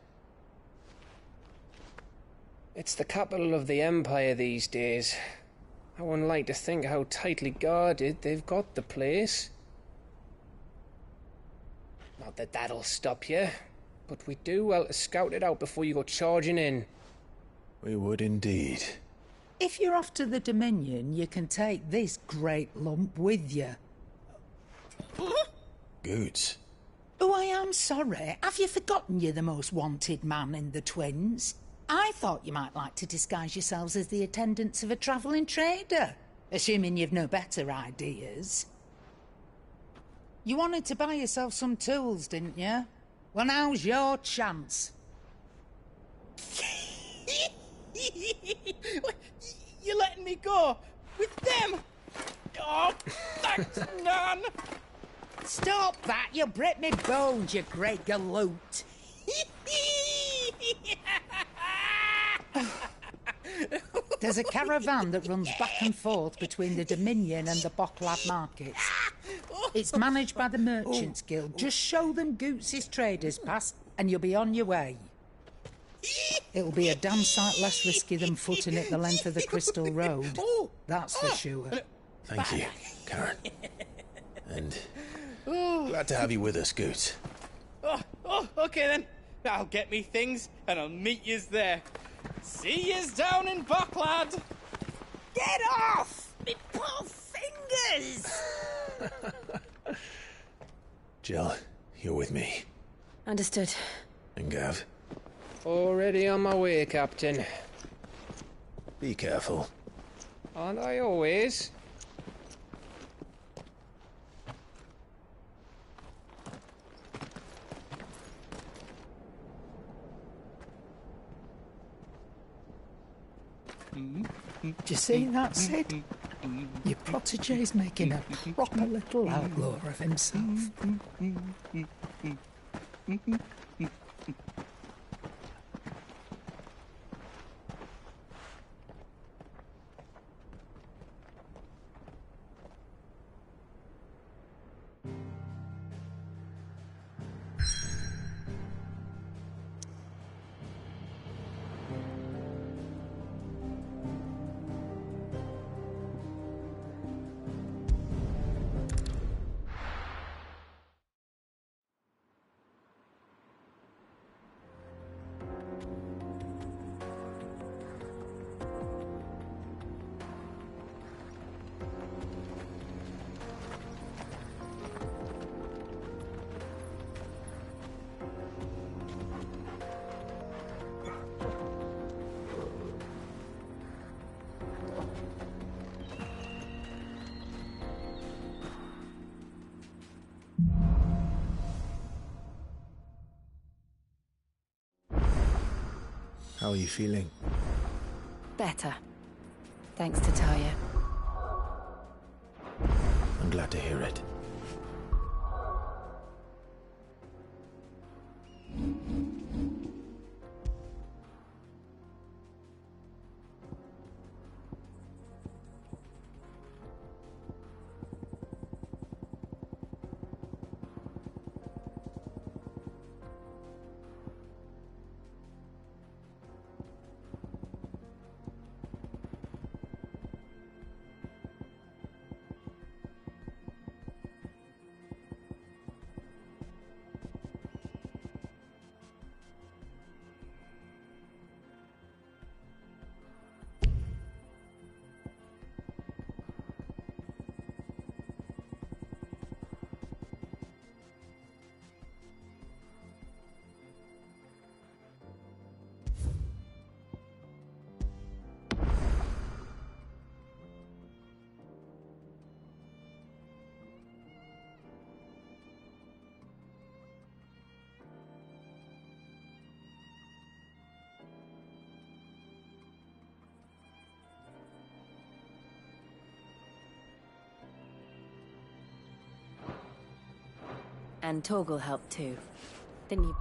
It's the capital of the Empire these days. I wouldn't like to think how tightly guarded they've got the place. Not that that'll stop you, but we do well to scout it out before you go charging in. We would indeed. If you're off to the Dominion, you can take this great lump with you. Goods. Oh, I am sorry. Have you forgotten you're the most wanted man in the Twins? I thought you might like to disguise yourselves as the attendants of a travelling trader, assuming you've no better ideas. You wanted to buy yourself some tools, didn't you? Well, now's your chance. You're letting me go? With them? Oh, thanks, Nan! Stop that! You'll break me bones, you great galoot! There's a caravan that runs back and forth between the Dominion and the Bocklad markets. It's managed by the Merchants Guild. Just show them Goots' traders pass and you'll be on your way. It'll be a damn sight less risky than footing it the length of the Crystal Road. That's for sure. Thank you, Karen. And glad to have you with us, Goots. Okay then. I'll get me things and I'll meet yous there. See yous down in Bocklad. Get off! Me poor fingers! Jill, you're with me. Understood. And Gav? Already on my way, Captain. Be careful. Aren't I always? Do you see that, Sid? Your protege's making a proper little outlaw of himself. How are you feeling? Better. Thanks to Talia. I'm glad to hear it. And Torgal helped too, didn't you?